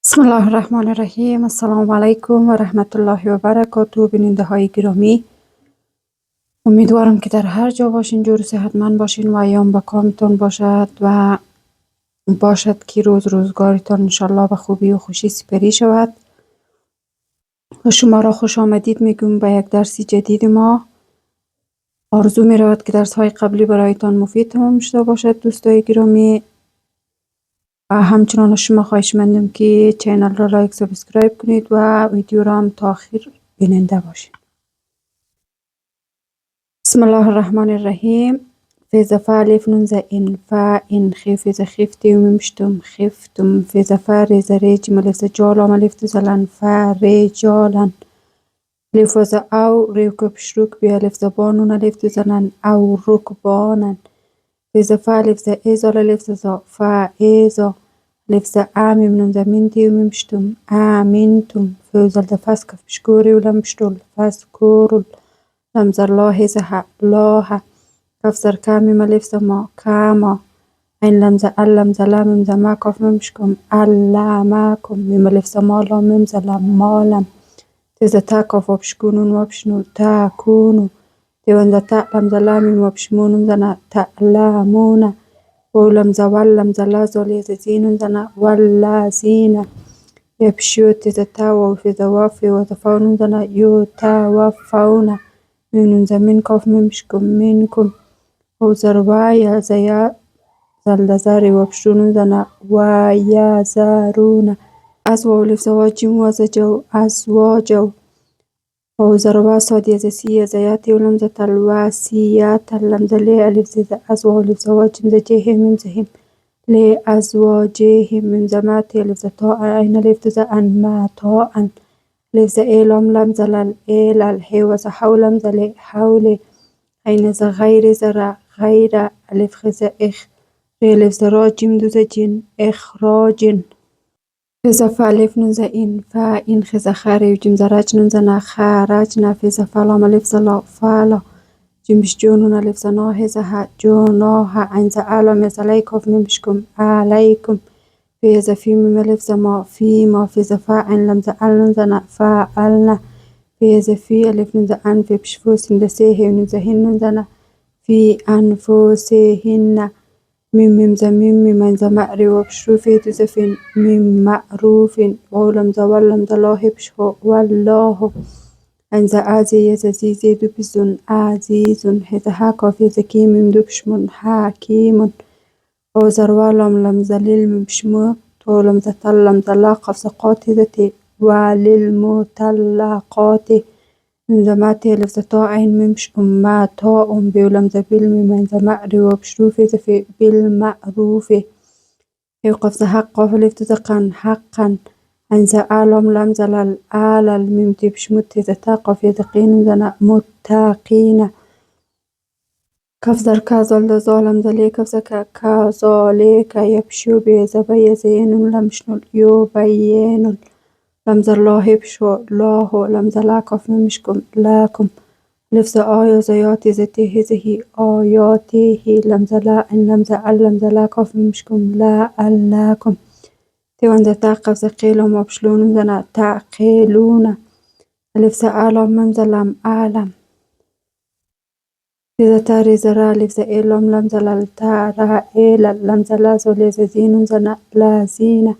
بسم الله الرحمن الرحیم. السلام علیکم و رحمت الله و برکاته. بیننده های گرامی، امیدوارم که در هر جا باشین جور صحتمند باشین و ایام به کامتان باشد و باشد که روزگارتان انشالله به خوبی و خوشی سپری شود. و شما را خوش آمدید میگم به یک درسی جدید ما. آرزو می رود که درس های قبلی برایتان مفید تمام شده باشد دوستای گرامی. و همچنان شما خواهش مندم که چینل را لایک سابسکرایب کنید و ویدیو را هم تا آخر بیننده باشید. بسم الله الرحمن الرحیم. فیز فالف نون زئن فا ان خیف ز خیفتی و ممشتم خفتم فیز فارز ریج ملفز جالا ملفت زلن فا ریجالن لفظ او ریوکب شروک بیا لفظ بانون لفظ زنن او رکبانن فیز فالف ز ایزا لفظ زا فا ایزا لفظ آمیم نون زمینتی و ممشتم آمینتم فیزل دفاس کف بشکوری و لمشتل فاسکورل لمزر لاحظها لاها كفزر كامي ملف ما كاما عين لمزة لمزة لا ممزة ما كف ممشكم ألا ماكم ملف سما لا ممزة ما لم تزا تا كف وبشكونون وبشنو تاكونوا تيوانزا تا لمزة لا مم وبشمونون زنا تألامون ولمزة واللمزة لا زولي زينون زنا ولا زينة يبشيو تزا تا وفي وافي وتفاونون زنا يو تا وفاونا من زمین کاف ممشکم منکم و زروایا زیا زلدزاری وبشون زنا و یا زارون از وولف زواجم و زجو از واجو و زروا صادی زسی زیاتی ولم زتلواسیات لم زلی الف زد از وولف زواجم زجه من زهم لی از واجه من زمات الف زتا عین الف زان ما تا ان لفظ ایلام لم زلل ایل الحوز حولم زل حول عین ز غیر زر غیر الف خز اخ ری لفظ راجم دوز جن اخراجن فز فالف نون این فا این خز خاری جم زرج نون زنا خارجنا فز فلام لفظ لا فالا جمش جونون لفظ ناهزها جوناها عین ز علم زلیکوف ممشکم علیکم فیز فی ملف ما فی ما فیز فاعل لمز علن زنا فاعلنا فیز فی الف نون ان فی بشفوس لسیه نون هن زنا فی انفسهن مم زمیم من زمعری و بشروفی تزفین مم معروف ولم زولم زلاه بشو والله انز عزی ززیزی دو بزن عزیزن هزها کافی زکی مم دو بشمون حکیمون و زروالم لم زلیل مبشمو تو لم زتل لم زلاق فسقات ذاتي وللمطلقات من زماتي لفظتا عين ممش ما تاء بولم زبيل من زمأري وبشروف زفي بالمعروف يوقف زحق قاف لفتزقا حقا عن زعالم لم زلل آل الممتي بشمت زتاق في ذقين زنا متاقين كفزر كازل ظالم ذلي كفزك كذلك يبشو بزبي زين لمشنل يبين لمزر الله بشو الله لمزر لا كف مشكم لكم لفظ آية زياتي زته زهي آياته لمزر لا إن لمزر لمزر لا كف مشكم لا ألاكم تيوان زتا قفز قيلهم وبشلون زنا تعقلون لفظ آلام ممزر لم أعلم لذا تاري زرا لفظ إيلام لم زلال تارا إيلا لم زلازو لذا زين زنا لا زينة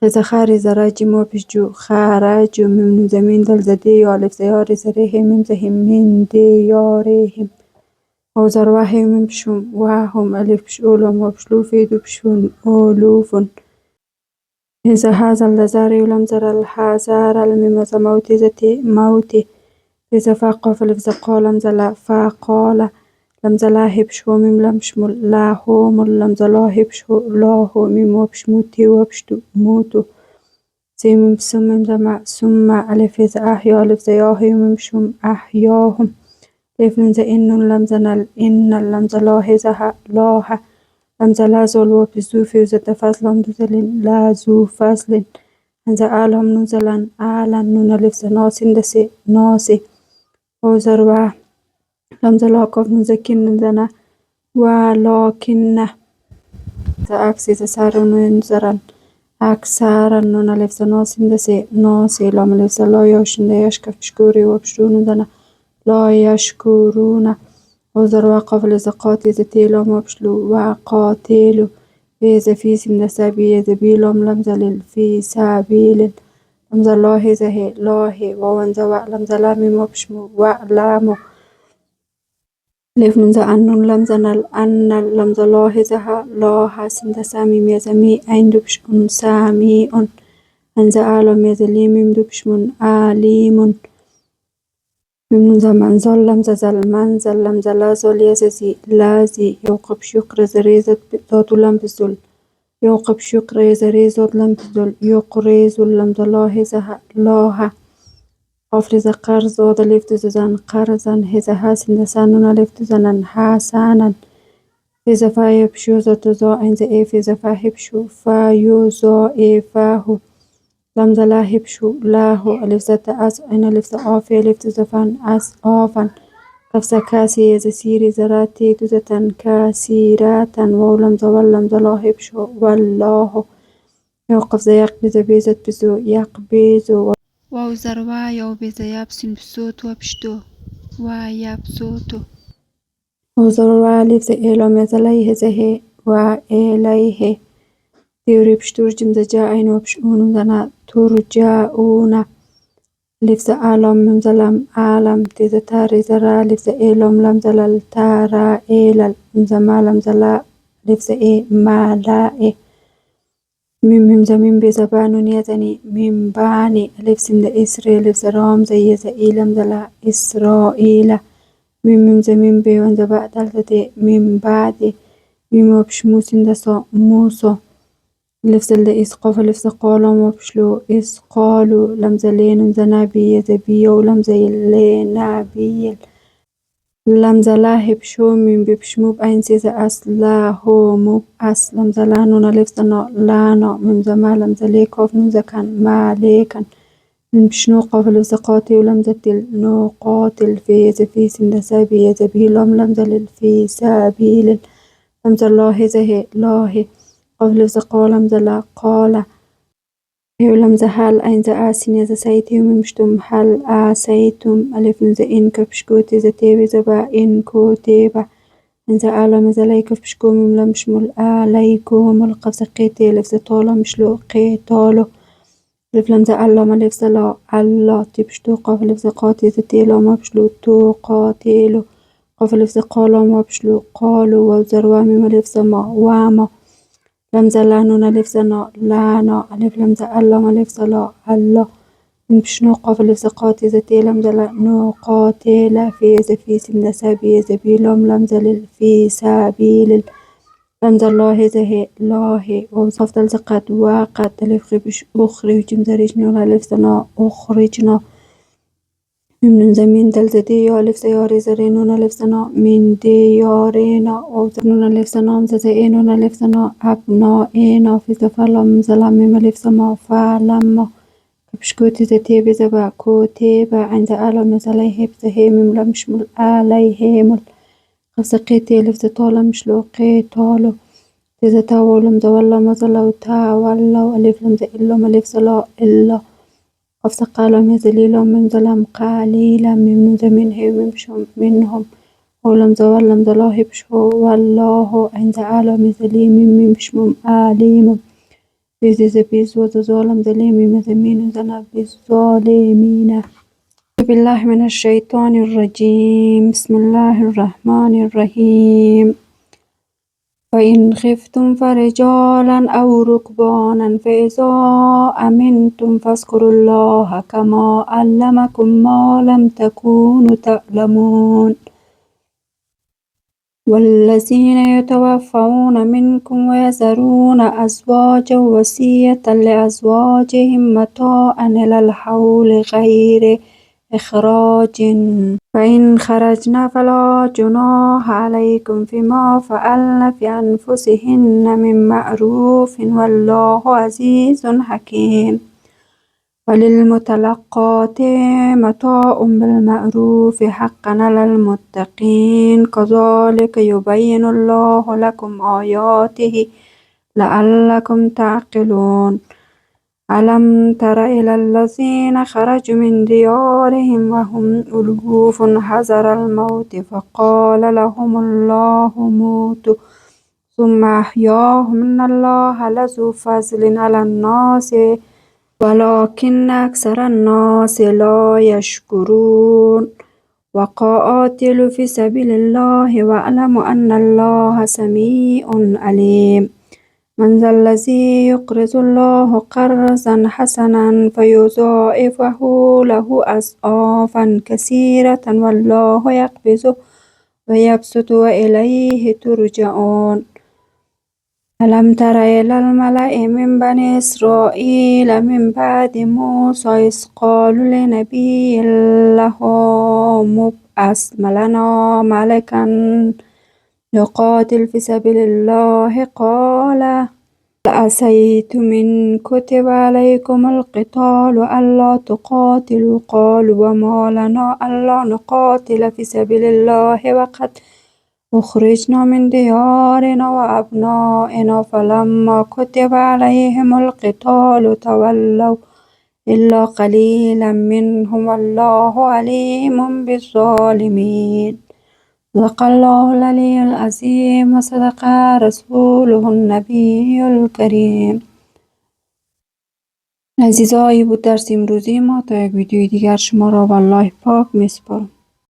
لذا خاري زرا جمو بشجو خارجو من زمين دل زديو لفظ ياري زريهم من زهم من ديارهم و زرواهم من بشم واهم ألف بشولهم وبشلوفي دو بشون أولوف لذا هذا اللزاري ولم زر الحازار الميم زموتي زتي موتي لذا فاقف لفظ قال لمزلا فقال لمزلا هبشو ميم لمشمل لا هوم لمزلا هبشو لا هو ميم وبشموتي وبشتو موتو سيم سمم زما ثم ألف إذا أحيا لفظ ياهي ممشم أحياهم لفظ إن لمزنا إن لمزلا هزها لاها لمزلا زول وبزوفي وزد فصل دوزل لا زو فصل انزا آلهم نزلا آلا نون لفظ ناس دسي ناسي و زروا لمزلا كوف نزكين نزنا ولكن عكس زسار نزرا أكثر نون ألف ناس دسي ناسي لام ألف لا ياشن يشكف بشكوري وبشتون دنا لا يشكرون وزر وقف لزقات زتي لام وبشلو وقاتلو إذا في سن سبي إذا بيلام لمزل في سبيل لمزل الله زهي الله وونزا لمزل لامي وبشمو وعلامو لفنون ذا أنون لمزنا أن لمز الله زها الله سند سامي ميزمي أين دبش سامي أنزا عالم يزلي ميم دبش من عليم من ذا منزل لمزل منزل لمزل لازل يززي لازي يوقب شكر زريزت بذات لمبزل يوقب شكر زريزت لمبزل يقريز لمز الله زها الله قفل قرض ودلفت زن قرضا هذا حسن سنن لفت زنن حسنا إذا فايبشو زتزا إنز إذا فايبشو فايوزا إفاه لم زلاهبشو له ألف زت أس إن لفت آفي لفت زفن أس آفن كفس كاسي زسيري زراتي دزتن كاسيراتا ولم زولم زلاهبشو والله يوقف زيق بزبيزت بزو يقبيزو ووزر وايو بزيابسن بصوت وبشتو ويابصوتو وزر والف زئيلوم يزليه زهي وإليه تيوري بشتور جمز جاين وبشؤون زنا ترجاؤون لفز عالم ممزلم عالم تيز تاري زرا لفز إيلوم لمزلل تارا إيلل مزمالم زلا لفز إيه مالائي ميم زمين بزبان يزني ميم باني لفس إسرائيل لفس رام زي زئيلم زلا إسرائيل ميم زمين بيون زبا دلتي ميم بعد ميم وبشموس دسا موسى لفس إسقاف لفس قالم وبشلو إسقالو لمزلين زنابي زبي ولمزي لنابي لمزلاه بشو من ببشموب أين سيزا أصلا هو موب أصلا لمزلانونا لفظنا لانا من زما لمزلي كوف نزكن ماليكن من بشنو قفل لفظقاتي ولمزتل نو قاتل في في سندسابي يزبي لمزل في سبيل لمزل الله زهي الله قفل لفظقا لمزل قال يولم زحال أين زآسين زسيتهم مشتم حال آسيتم ألف نزئين كبشكوتي زتيبي زبا إن كوتيبا إن زعالم زلي كبشكو مملا مشمل آليكم القفزقيتي لف زطالة مشلو قيطالو لف لم زعلم لف زلا علا تبشتو قف لف زقاتي زتيلو مبشلو تو قاتيلو قف لف زقالو مبشلو قالو وزروامي ملف زما واما لمزة لانونا لفزنا لانا ألف لمزة ألم لفزلا ألا بشنو قف لفزة قاتي زتي لمزة نو قاتل في زفي سمنا سبي زبيلهم لمزة في سبيل لمزة الله زهي الله وصفت زقات وقت ألف بش أخرج مزرجنا لفزنا أخرجنا من زمين دلزدي ألف سياري زرينونا لفزنا من ديارنا وزرنونا لفزنا ززينونا لفزنا أبنائنا في زفلم زلم لفزما فلما كبشكوتي زتي بزبا كوتيبا عند ألم زليه بزهيم لمشمل عليهم قفزقيتي لفز طالم مشلو قيطالو تزتاولم زولا مزلو تاولو ألف لمز إلا ملفزلا إلا قفز قالوا مزليل من ظلم قليلا من منهم منهم ولم زوال لم ظلاه بشو والله عند عالم زليم من بشمم آليم بيز بيز وظلم زليم مزمين زنا بالظالمين بالله من الشيطان الرجيم بسم الله الرحمن الرحيم فإن خفتم فرجالا أو ركبانا فإذا أمنتم فاذكروا الله كما علمكم ما لم تكونوا تعلمون والذين يتوفون منكم ويذرون أزواجا وصية لأزواجهم متاعا إلى الحول غير إخراج فإن خرجنا فلا جناح عليكم فيما فعلن في أنفسهن من معروف والله عزيز حكيم وللمطلقات متاع بالمعروف حقا على المتقين كذلك يبين الله لكم آياته لعلكم تعقلون ألم تر إلى الذين خرجوا من ديارهم وهم ألوف حذر الموت فقال لهم الله موتوا ثم أحياهم إن الله لذو فضل على الناس ولكن أكثر الناس لا يشكرون وقاتلوا في سبيل الله واعلموا أن الله سميع عليم من ذا الذي يقرض الله قرضا حسنا فيضاعفه له أضعافا كثيرة والله يقبض ويبسط وإليه ترجعون ألم تر إلى الملأ من بني إسرائيل من بعد موسى إذ قالوا لنبي له مبعث لنا ملكا نقاتل في سبيل الله قال هل عسيتم إن كتب عليكم القتال ألا تقاتلوا قالوا وما لنا ألا نقاتل في سبيل الله وقد أخرجنا من ديارنا وأبنائنا فلما كتب عليهم القتال تولوا إلا قليلا منهم والله عليم بالظالمين صدق الله العلي العظيم وصدق رسوله النبی الکریم. عزیزای بود درس امروزی ما تا یک ویدیوی دیگر شما را به الله پاک میسپارم.